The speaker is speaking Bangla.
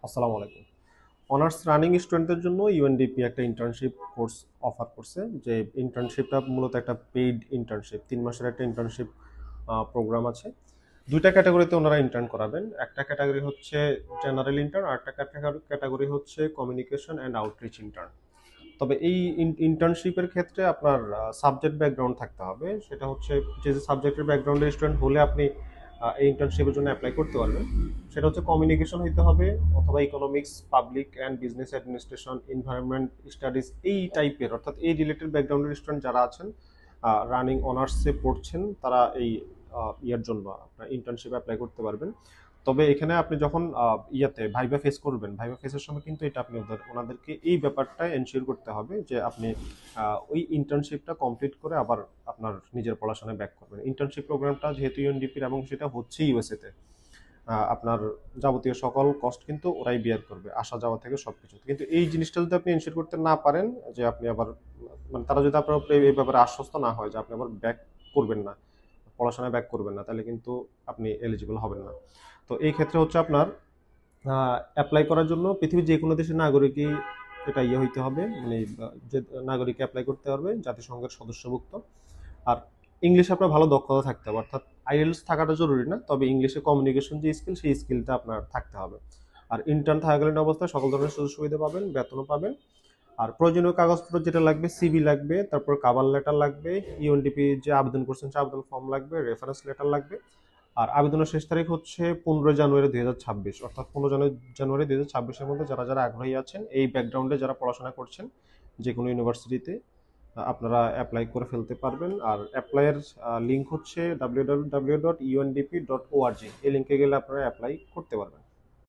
আসসালামু আলাইকুম। অনার্স রানিং স্টুডেন্টদের জন্য ইউএনডিপি একটা ইন্টার্নশিপ কোর্স অফার করছে, যে ইন্টার্নশিপটা মূলত একটা পেইড ইন্টার্নশিপ, 3 মাসের একটা ইন্টার্নশিপ প্রোগ্রাম আছে। দুইটা ক্যাটাগরিতে ওনারা ইন্টার্ন করাবেন। একটা ক্যাটাগরি হচ্ছে জেনারেল ইন্টার্ন, আর একটা ক্যাটাগরি হচ্ছে কমিউনিকেশন অ্যান্ড আউটরিচ ইন্টার্ন। তবে এই ইন্টার্নশিপের ক্ষেত্রে আপনার সাবজেক্ট ব্যাকগ্রাউন্ড থাকতে হবে। সেটা হচ্ছে যে সাবজেক্টের ব্যাকগ্রাউন্ডের স্টুডেন্ট হলে আপনি এই ইন্টার্নশিপের জন্য অ্যাপ্লাই করতে পারবেন। সেটা হচ্ছে কমিউনিকেশন হইতে হবে, অথবা economics, public and business administration, environment studies, এই টাইপের, অর্থাৎ এই রিলেটেড ব্যাকগ্রাউন্ডের স্টুডেন্ট যারা আছেন, রানিং অনার্সে পড়ছেন, তারা এই ইয়ার জন্য আপনার ইন্টার্নশিপ অ্যাপ্লাই করতে পারবেন। তবে এখানে আপনি যখন ইয়াতে ভাইবা ফেস করবেন, ভাইবা ফেসের সময় কিন্তু এটা আপনি ওনাদেরকে এই ব্যাপারটা এনশিওর করতে হবে যে আপনি ওই ইন্টার্নশিপটা কমপ্লিট করে আবার আপনার নিজের পড়াশোনায় ব্যাক করবেন। ইন্টার্নশিপ প্রোগ্রামটা যেহেতু ইউএনডিপির এবং সেটা হচ্ছে ইউএসএতে, আপনার যাবতীয় সকল কস্ট কিন্তু ওরাই বিয়ার করবে, আসা যাওয়া থেকে সবকিছু। কিন্তু এই জিনিসটা যদি আপনি এনশিওর করতে না পারেন, যে আপনি আবার মানে তারা যদি আপনার উপরে এই ব্যাপারে আশ্বস্ত না হয় যে আপনি আবার ব্যাক করবেন না, পড়াশোনায় ব্যাক করবেন না, তাহলে কিন্তু আপনি এলিজিবল হবেন না। তো এই ক্ষেত্রে হচ্ছে আপনার অ্যাপ্লাই করার জন্য পৃথিবীর যে কোনো দেশের নাগরিকই এটা হইতে হবে, মানে যে নাগরিক অ্যাপ্লাই করতে পারবে, জাতিসংঘের সদস্যভুক্ত। আর ইংলিশে আপনার ভালো দক্ষতা থাকতে হবে, অর্থাৎ আইএলটিএস থাকাটা জরুরি না, তবে ইংলিশে কমিউনিকেশন যে স্কিল, সেই স্কিলটা আপনার থাকতে হবে। আর ইন্টার্ন থাকাকালীন অবস্থায় সকল ধরনের সুযোগ সুবিধা পাবেন, বেতনও পাবেন। আর প্রয়োজনীয় কাগজপত্র যেটা লাগবে, সিভি লাগবে, তারপর কাভার লেটার লাগবে, ইউএনডিপি যে আবেদন করছেন সে আবেদন ফর্ম লাগবে, রেফারেন্স লেটার লাগবে। আর আবেদনের শেষ তারিখ হচ্ছে 15 জানুয়ারি 2026, অর্থাৎ 15 জানুয়ারি 2026-এর মধ্যে যারা যারা আগ্রহী আছেন, এই ব্যাকগ্রাউন্ডে যারা পড়াশোনা করছেন যে কোনো ইউনিভার্সিটিতে, আপনারা অ্যাপ্লাই করে ফেলতে পারবেন। আর অ্যাপ্লাইয়ের লিঙ্ক হচ্ছে www.undp.org, এই লিঙ্কে গেলে আপনারা অ্যাপ্লাই করতে পারবেন।